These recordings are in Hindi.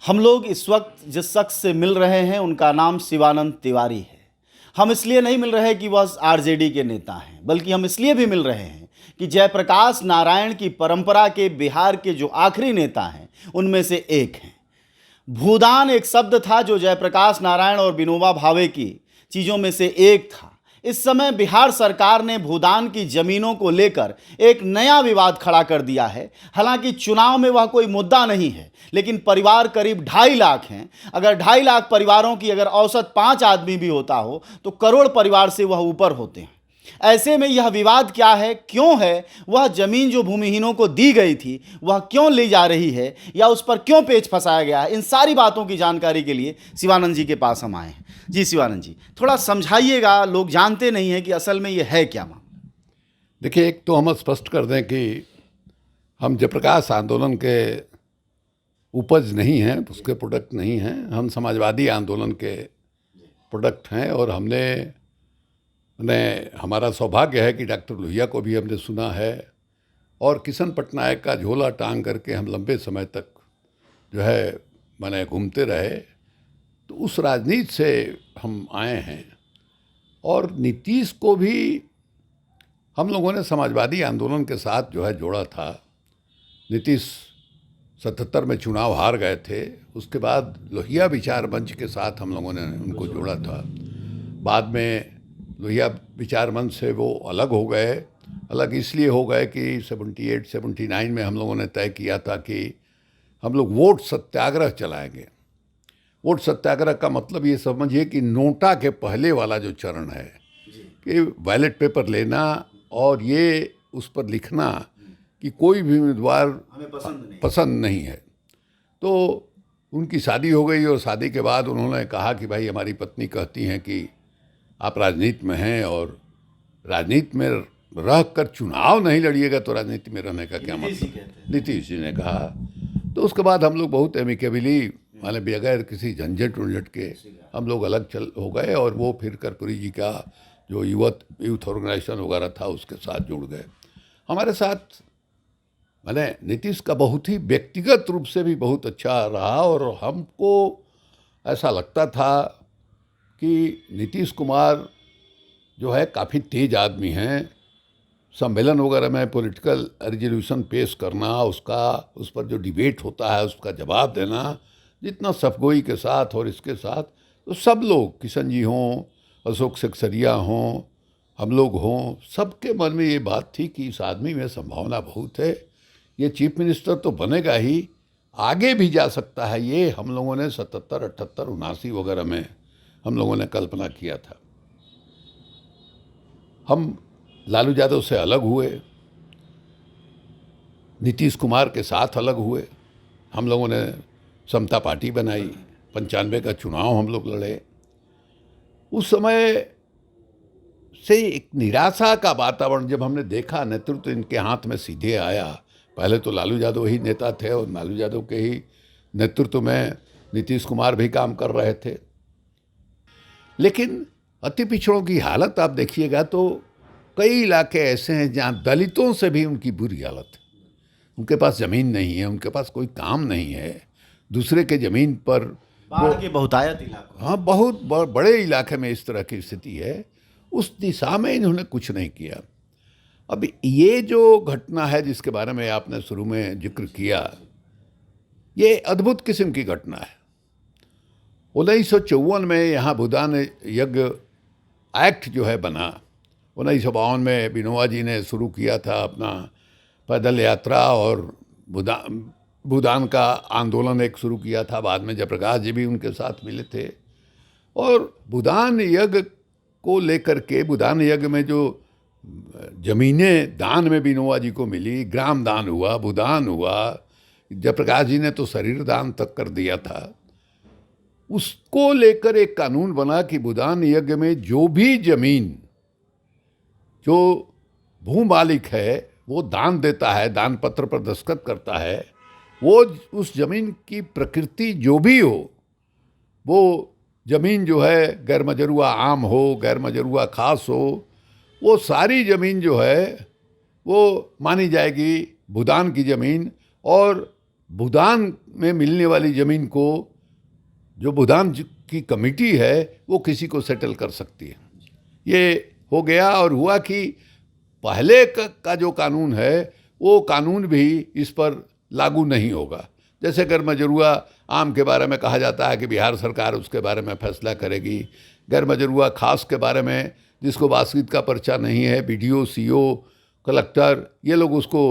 हम लोग इस वक्त जिस शख्स से मिल रहे हैं उनका नाम शिवानंद तिवारी है। हम इसलिए नहीं मिल रहे कि वह आरजेडी के नेता हैं, बल्कि हम इसलिए भी मिल रहे हैं कि जयप्रकाश नारायण की परंपरा के बिहार के जो आखिरी नेता हैं उनमें से एक हैं। भूदान एक शब्द था जो जयप्रकाश नारायण और विनोबा भावे की चीज़ों में से एक था। इस समय बिहार सरकार ने भूदान की जमीनों को लेकर एक नया विवाद खड़ा कर दिया है। हालांकि चुनाव में वह कोई मुद्दा नहीं है, लेकिन परिवार करीब 2.5 लाख हैं। अगर 2.5 लाख परिवारों की अगर औसत 5 आदमी भी होता हो तो करोड़ परिवार से वह ऊपर होते हैं। ऐसे में यह विवाद क्या है, क्यों है, वह जमीन जो भूमिहीनों को दी गई थी वह क्यों ली जा रही है या उस पर क्यों पेच फंसाया गया है, इन सारी बातों की जानकारी के लिए शिवानंद जी के पास हम आए हैं। जी शिवानंद जी, थोड़ा समझाइएगा, लोग जानते नहीं हैं कि असल में यह है क्या मामला। देखिए, एक तो हम स्पष्ट कर दें कि हम जयप्रकाश आंदोलन के उपज नहीं हैं, उसके प्रोडक्ट नहीं हैं। हम समाजवादी आंदोलन के प्रोडक्ट हैं और हमारा सौभाग्य है कि डॉक्टर लोहिया को भी हमने सुना है और किशन पटनायक का झोला टांग करके हम लंबे समय तक जो है घूमते रहे। तो उस राजनीति से हम आए हैं और नीतीश को भी हम लोगों ने समाजवादी आंदोलन के साथ जो है जोड़ा था। नीतीश 77 में चुनाव हार गए थे, उसके बाद लोहिया विचार मंच के साथ हम लोगों ने उनको जोड़ा था। बाद में लोहिया विचार मंच से वो अलग हो गए। अलग इसलिए हो गए कि 78-79 में हम लोगों ने तय किया था कि हम लोग वोट सत्याग्रह चलाएंगे। वोट सत्याग्रह का मतलब ये समझिए कि नोटा के पहले वाला जो चरण है कि बैलेट पेपर लेना और ये उस पर लिखना कि कोई भी उम्मीदवार हमें पसंद नहीं है। तो उनकी शादी हो गई और शादी के बाद उन्होंने कहा कि भाई, हमारी पत्नी कहती हैं कि आप राजनीति में हैं और राजनीति में रह कर चुनाव नहीं लड़िएगा तो राजनीति में रहने का क्या मतलब। नीतीश जी ने कहा। तो उसके बाद हम लोग बहुत एमिकेबली बगैर किसी झंझट उंझट के हम लोग अलग हो गए और वो फिर कर्पूरी जी का जो यूथ ऑर्गेनाइजेशन वगैरह था उसके साथ जुड़ गए। हमारे साथ नीतीश का बहुत ही व्यक्तिगत रूप से भी बहुत अच्छा रहा और हमको ऐसा लगता था कि नीतीश कुमार जो है काफ़ी तेज आदमी हैं। सम्मेलन वगैरह में पॉलिटिकल रेजोल्यूशन पेश करना, उस पर जो डिबेट होता है उसका जवाब देना, जितना सफगोई के साथ और इसके साथ, तो सब लोग, किशन जी हों, अशोक सिकसरिया हों, हम लोग हों, सबके मन में ये बात थी कि इस आदमी में संभावना बहुत है, ये चीफ मिनिस्टर तो बनेगा ही, आगे भी जा सकता है। ये हम लोगों ने 77, 78, 79 वगैरह में हम लोगों ने कल्पना किया था। हम लालू यादव से अलग हुए, नीतीश कुमार के साथ अलग हुए, हम लोगों ने समता पार्टी बनाई, 95 का चुनाव हम लोग लड़े। उस समय से एक निराशा का वातावरण जब हमने देखा, नेतृत्व इनके हाथ में सीधे आया। पहले तो लालू यादव ही नेता थे और लालू यादव के ही नेतृत्व में नीतीश कुमार भी काम कर रहे थे। लेकिन अति पिछड़ों की हालत आप देखिएगा तो कई इलाके ऐसे हैं जहाँ दलितों से भी उनकी बुरी हालत है। उनके पास ज़मीन नहीं है, उनके पास कोई काम नहीं है, दूसरे के ज़मीन पर बाढ़ के बहुतायत इलाकों, हाँ, बहुत बड़े इलाके में इस तरह की स्थिति है। उस दिशा में इन्होंने कुछ नहीं किया। अब ये जो घटना है जिसके बारे में आपने शुरू में जिक्र किया, ये अद्भुत किस्म की घटना है। 1954 में यहाँ भूदान यज्ञ एक्ट जो है बना। 1952 में विनोबा जी ने शुरू किया था अपना पैदल यात्रा और भूदान का आंदोलन एक शुरू किया था। बाद में जयप्रकाश जी भी उनके साथ मिले थे और भूदान यज्ञ को लेकर के, भूदान यज्ञ में जो जमीनें दान में विनोबा जी को मिली, ग्राम दान हुआ, भूदान हुआ, जयप्रकाश जी ने तो शरीर दान तक कर दिया था। उसको लेकर एक कानून बना कि भूदान यज्ञ में जो भी जमीन जो भू मालिक है वो दान देता है, दान पत्र पर दस्तखत करता है, वो उस जमीन की प्रकृति जो भी हो, वो जमीन जो है गैर मजरूआ आम हो, गैर मजरूआ खास हो, वो सारी ज़मीन जो है वो मानी जाएगी भूदान की ज़मीन और भूदान में मिलने वाली ज़मीन को जो भूदान की कमेटी है वो किसी को सेटल कर सकती है। ये हो गया। और हुआ कि पहले का जो कानून है वो कानून भी इस पर लागू नहीं होगा। जैसे अगर मजरूआ आम के बारे में कहा जाता है कि बिहार सरकार उसके बारे में फैसला करेगी, गैर मजरूआ खास के बारे में जिसको बातचीत का पर्चा नहीं है, बीडीओ, सीओ, कलेक्टर, ये लोग उसको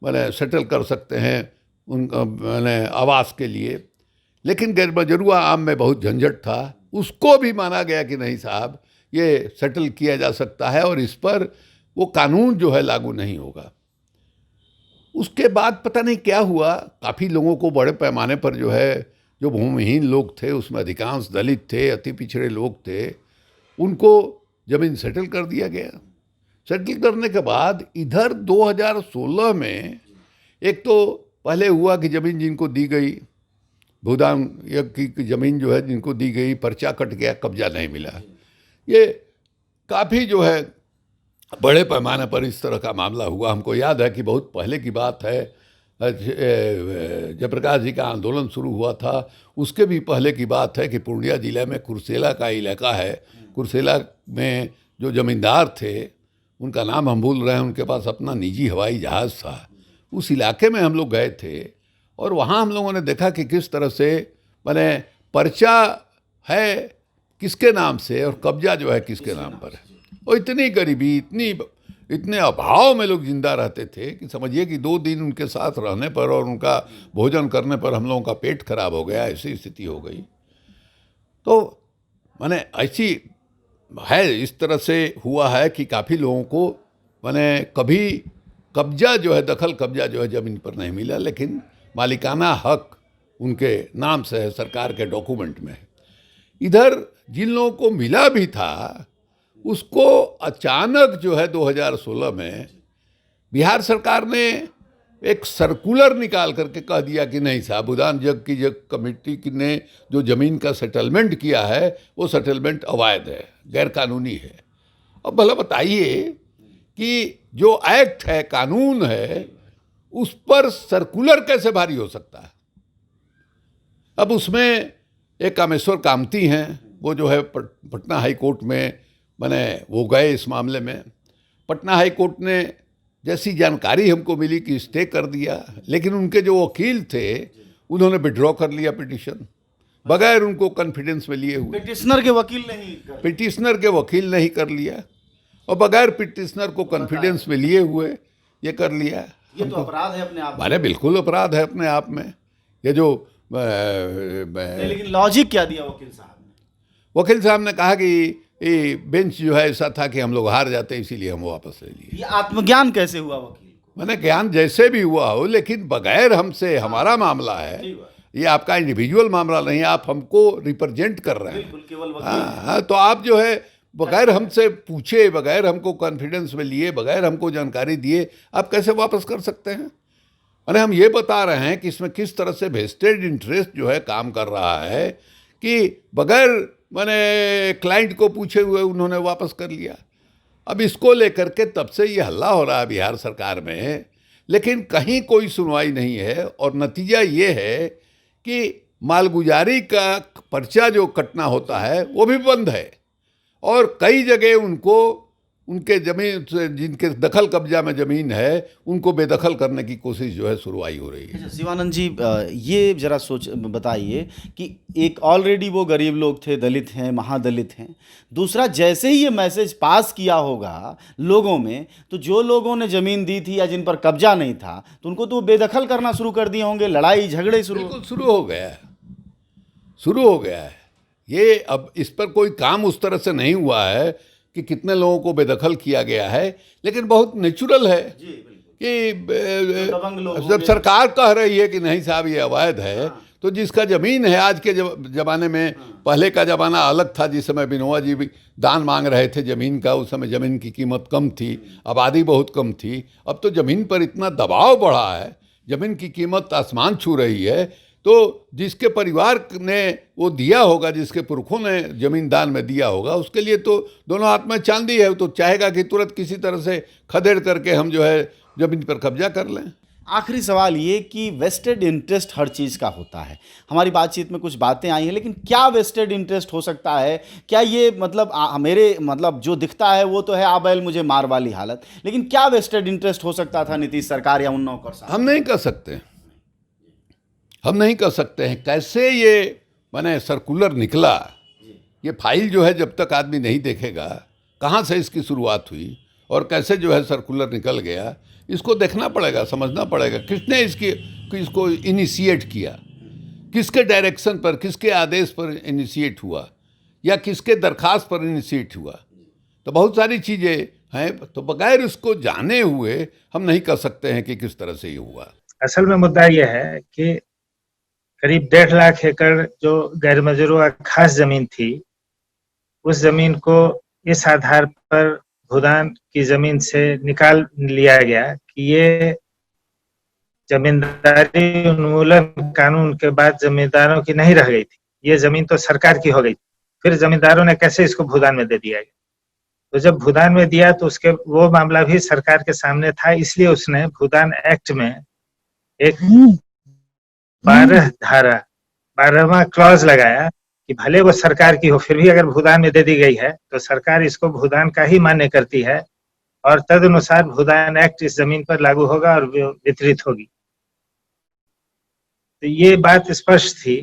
मैंने सेटल कर सकते हैं उनका मैंने आवास के लिए। लेकिन गैर मजरूआ आम में बहुत झंझट था, उसको भी माना गया कि नहीं साहब ये सेटल किया जा सकता है और इस पर वो कानून जो है लागू नहीं होगा। उसके बाद पता नहीं क्या हुआ, काफ़ी लोगों को बड़े पैमाने पर जो है जो भूमिहीन लोग थे, उसमें अधिकांश दलित थे, अति पिछड़े लोग थे, उनको ज़मीन सेटल कर दिया गया। सेटल करने के बाद इधर 2016 में एक तो पहले हुआ कि ज़मीन जिनको दी गई, भूदान की ज़मीन जो है जिनको दी गई, पर्चा कट गया, कब्जा नहीं मिला। ये काफ़ी जो है बड़े पैमाने पर इस तरह का मामला हुआ। हमको याद है कि बहुत पहले की बात है, जयप्रकाश जी का आंदोलन शुरू हुआ था उसके भी पहले की बात है कि पूर्णिया जिले में कुर्सेला का इलाका है। कुर्सेला में जो ज़मींदार थे, उनका नाम हम भूल रहे हैं, उनके पास अपना निजी हवाई जहाज़ था। उस इलाके में हम लोग गए थे और वहाँ हम लोगों ने देखा कि किस तरह से मैंने पर्चा है किसके नाम से और कब्जा जो है किसके नाम पर है। और इतनी गरीबी, इतने अभाव में लोग जिंदा रहते थे कि समझिए कि 2 दिन उनके साथ रहने पर और उनका भोजन करने पर हम लोगों का पेट खराब हो गया, ऐसी स्थिति हो गई। तो मैंने ऐसी है, इस तरह से हुआ है कि काफ़ी लोगों को मैंने कभी कब्जा जो है, दखल कब्जा जो है ज़मीन पर नहीं मिला, लेकिन मालिकाना हक उनके नाम से है, सरकार के डॉक्यूमेंट में। इधर जिन लोगों को मिला भी था उसको अचानक जो है 2016 में बिहार सरकार ने एक सर्कुलर निकाल करके कह दिया कि नहीं साहब, भूदान जग कमेटी ने जो ज़मीन का सेटलमेंट किया है वो सेटलमेंट अवैध है, गैरकानूनी है। अब भला बताइए कि जो एक्ट है, कानून है, उस पर सर्कुलर कैसे भारी हो सकता है। अब उसमें एक कामेश्वर कामती हैं, वो जो है पटना हाई कोर्ट में वो गए इस मामले में। पटना हाई कोर्ट ने जैसी जानकारी हमको मिली कि स्टे कर दिया, लेकिन उनके जो वकील थे उन्होंने विड्रॉ कर लिया पिटीशन, बगैर उनको कॉन्फिडेंस में लिए हुए। पिटिशनर के वकील नहीं कर लिया और बगैर पिटिशनर को कॉन्फिडेंस में लिए हुए ये कर लिया। ये तो अपराध है अपने आप में। बिल्कुल अपराध है अपने आप में। ये जो लेकिन लॉजिक क्या दिया वकील साहब ने? वकील साहब ने कहा कि ये बेंच जो है ऐसा था कि हम लोग हार जाते, इसीलिए हम वापस ले लिए। ये आत्मज्ञान कैसे हुआ वकील को? मैंने ज्ञान जैसे भी हुआ हो, लेकिन बगैर हमसे, हमारा मामला है ये, आपका इंडिविजुअल मामला नहीं, आप हमको रिप्रेजेंट कर रहे हैं। केवल हाँ, तो आप जो है बगैर हमसे पूछे, बगैर हमको कॉन्फिडेंस में लिए, बगैर हमको जानकारी दिए आप कैसे वापस कर सकते हैं। अरे हम ये बता रहे हैं कि इसमें किस तरह से वेस्टेड इंटरेस्ट जो है काम कर रहा है कि बगैर क्लाइंट को पूछे हुए उन्होंने वापस कर लिया। अब इसको लेकर के तब से ये हल्ला हो रहा है बिहार सरकार में, लेकिन कहीं कोई सुनवाई नहीं है। और नतीजा ये है कि मालगुजारी का पर्चा जो कटना होता है वो भी बंद है और कई जगह उनको उनके ज़मीन से जिनके दखल कब्जा में ज़मीन है उनको बेदखल करने की कोशिश जो है शुरुआई हो रही है। शिवानंद जी, ये ज़रा बताइए कि एक ऑलरेडी वो गरीब लोग थे, दलित हैं, महादलित हैं। दूसरा, जैसे ही ये मैसेज पास किया होगा लोगों में, तो जो लोगों ने ज़मीन दी थी या जिन पर कब्जा नहीं था तो उनको तो बेदखल करना शुरू कर दिए होंगे, लड़ाई झगड़े शुरू हो गया है। ये अब इस पर कोई काम उस तरह से नहीं हुआ है कि कितने लोगों को बेदखल किया गया है, लेकिन बहुत नेचुरल है कि जब सरकार कह रही है कि नहीं साहब ये अवैध है, तो जिसका ज़मीन है, आज के ज़माने में, पहले का ज़माना अलग था जिस समय बिनोआ जी भी दान मांग रहे थे ज़मीन का, उस समय ज़मीन की कीमत कम थी, आबादी बहुत कम थी। अब तो ज़मीन पर इतना दबाव बढ़ा है, ज़मीन की कीमत आसमान छू रही है। तो जिसके परिवार ने वो दिया होगा, जिसके पुरखों ने ज़मीन दान में दिया होगा, उसके लिए तो दोनों हाथ में चांदी है, तो चाहेगा कि तुरंत किसी तरह से खदेड़ करके हम जो है ज़मीन पर कब्जा कर लें। आखिरी सवाल ये कि वेस्टेड इंटरेस्ट हर चीज़ का होता है। हमारी बातचीत में कुछ बातें आई हैं, लेकिन क्या वेस्टेड इंटरेस्ट हो सकता है? क्या ये मतलब मेरे मतलब जो दिखता है वो तो है आ बैल मुझे मार वाली हालत, लेकिन क्या वेस्टेड इंटरेस्ट हो सकता था नीतीश सरकार या उन्नाव कर साहब? हम नहीं कर सकते, हम नहीं कर सकते हैं। कैसे ये माने सर्कुलर निकला, ये फाइल जो है जब तक आदमी नहीं देखेगा कहाँ से इसकी शुरुआत हुई और कैसे जो है सर्कुलर निकल गया, इसको देखना पड़ेगा, समझना पड़ेगा। किसने इसको इनिशिएट किया, किसके डायरेक्शन पर, किसके आदेश पर इनिशिएट हुआ या किसके दरखास्त पर इनिशिएट हुआ। तो बहुत सारी चीज़ें हैं, तो बगैर उसको जाने हुए हम नहीं कर सकते हैं कि किस तरह से ये हुआ। असल में मुद्दा यह है कि करीब 1.5 लाख एकड़ जो गैर मजरूआ खास जमीन थी, उस जमीन को इस आधार पर भूदान की जमीन से निकाल लिया गया कि ये जमींदारी उन्मूलन कानून के बाद जमींदारों की नहीं रह गई थी, ये जमीन तो सरकार की हो गई। फिर जमींदारों ने कैसे इसको भूदान में दे दिया गया। तो जब भूदान में दिया तो उसके वो मामला भी सरकार के सामने था, इसलिए उसने भूदान एक्ट में एक 12वां क्लॉज लगाया कि भले वो सरकार की हो, फिर भी अगर भूदान में दे दी गई है तो सरकार इसको भूदान का ही मान्य करती है और तदनुसार भूदान एक्ट इस जमीन पर लागू होगा और वितरित होगी। तो ये बात स्पष्ट थी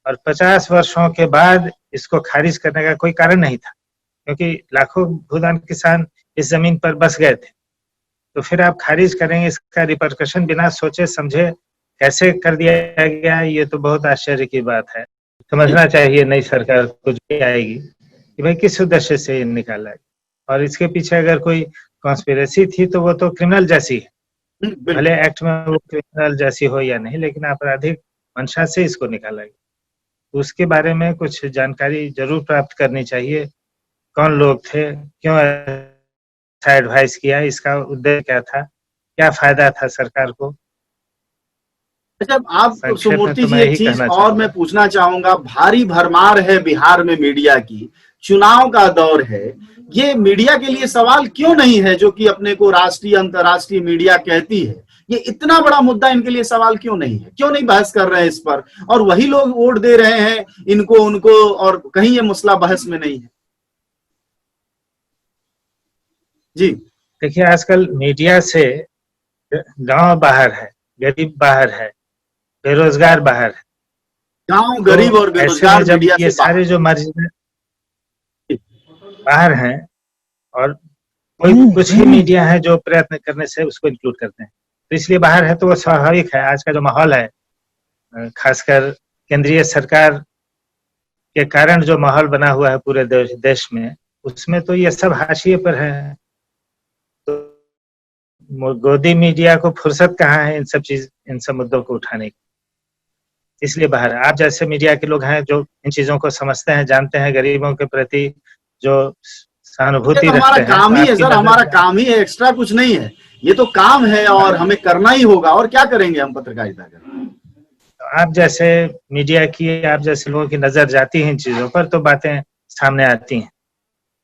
और 50 वर्षों के बाद इसको खारिज करने का कोई कारण नहीं था, क्योंकि लाखों भूदान किसान इस जमीन पर बस गए थे। तो फिर आप खारिज करेंगे, इसका रिपरकशन बिना सोचे समझे कैसे कर दिया गया, ये तो बहुत आश्चर्य की बात है। समझना चाहिए नई सरकार को जो आएगी कि भाई किस उद्देश्य से ये निकाला है और इसके पीछे अगर कोई कॉन्स्पिरेसी थी तो वो तो क्रिमिनल जैसी है, भले एक्ट में वो क्रिमिनल जैसी हो या नहीं, लेकिन आपराधिक मंशा से इसको निकाला गया। उसके बारे में कुछ जानकारी जरूर प्राप्त करनी चाहिए। कौन लोग थे, क्यों ऐसा एडवाइस किया, इसका उद्देश्य क्या था, क्या फायदा था सरकार को। अच्छा, आप सुमूर्ति तो जी मैं एक यही चीज कहना और चाहूंगा। मैं पूछना चाहूंगा, भारी भरमार है बिहार में मीडिया की, चुनाव का दौर है, ये मीडिया के लिए सवाल क्यों नहीं है जो कि अपने को राष्ट्रीय अंतर्राष्ट्रीय मीडिया कहती है? ये इतना बड़ा मुद्दा इनके लिए सवाल क्यों नहीं है? क्यों नहीं बहस कर रहे हैं इस पर? और वही लोग वोट दे रहे हैं इनको उनको, और कहीं ये मसला बहस में नहीं है। जी देखिए, आजकल मीडिया से गांव बाहर है, गरीब बाहर है, बेरोजगार बाहर है। गांव गरीब और बेरोजगार जब मीडिया ये से सारे जो मर्जी बाहर हैं और कोई कुछ ही मीडिया है जो प्रयत्न करने से उसको इंक्लूड करते हैं, तो इसलिए बाहर है। तो वो स्वाभाविक है। आज का जो माहौल है, खासकर केंद्रीय सरकार के कारण जो माहौल बना हुआ है पूरे देश में, उसमें तो ये सब हाशिए पर है। तो गोदी मीडिया को फुर्सत कहाँ है इन सब मुद्दों को उठाने की, इसलिए बाहर। आप जैसे मीडिया के लोग हैं जो इन चीजों को समझते हैं, जानते हैं, गरीबों के प्रति जो सहानुभूति रखते हमारा हैं। काम ही है सर, हमारा काम ही है, एक्स्ट्रा कुछ नहीं है, ये तो काम है और हमें करना ही होगा। और क्या करेंगे हम पत्रकारिता कर। तो आप जैसे मीडिया की, आप जैसे लोगों की नजर जाती है इन चीजों पर तो बातें सामने आती हैं,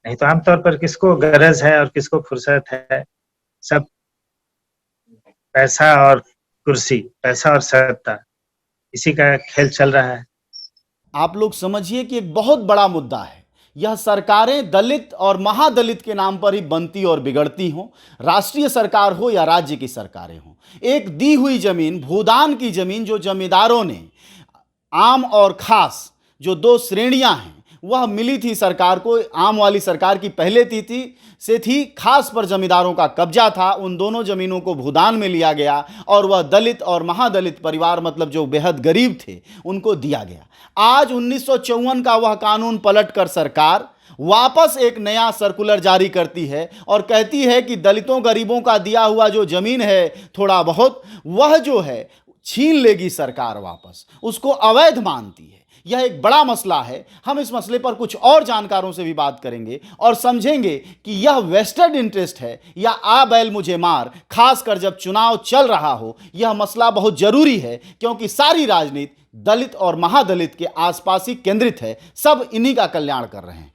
नहीं तो आमतौर पर किसको गरज है और किसको फुर्सत है। सब पैसा और कुर्सी, पैसा और सत्ता, इसी का खेल चल रहा है। आप लोग समझिए कि एक बहुत बड़ा मुद्दा है। यह सरकारें दलित और महादलित के नाम पर ही बनती और बिगड़ती हों, राष्ट्रीय सरकार हो या राज्य की सरकारें हों। एक दी हुई जमीन, भूदान की जमीन, जो जमींदारों ने, आम और खास जो दो श्रेणियां हैं, वह मिली थी सरकार को। आम वाली सरकार की पहले थी, खास पर जमींदारों का कब्जा था। उन दोनों जमीनों को भूदान में लिया गया और वह दलित और महादलित परिवार, मतलब जो बेहद गरीब थे, उनको दिया गया। आज 1954 का वह कानून पलटकर सरकार वापस एक नया सर्कुलर जारी करती है और कहती है कि दलितों गरीबों का दिया हुआ जो जमीन है थोड़ा बहुत, वह जो है छीन लेगी सरकार वापस, उसको अवैध मानती है। यह एक बड़ा मसला है। हम इस मसले पर कुछ और जानकारों से भी बात करेंगे और समझेंगे कि यह वेस्टेड इंटरेस्ट है या आ बैल मुझे मार, खासकर जब चुनाव चल रहा हो। यह मसला बहुत जरूरी है क्योंकि सारी राजनीति दलित और महादलित के आसपास ही केंद्रित है। सब इन्हीं का कल्याण कर रहे हैं।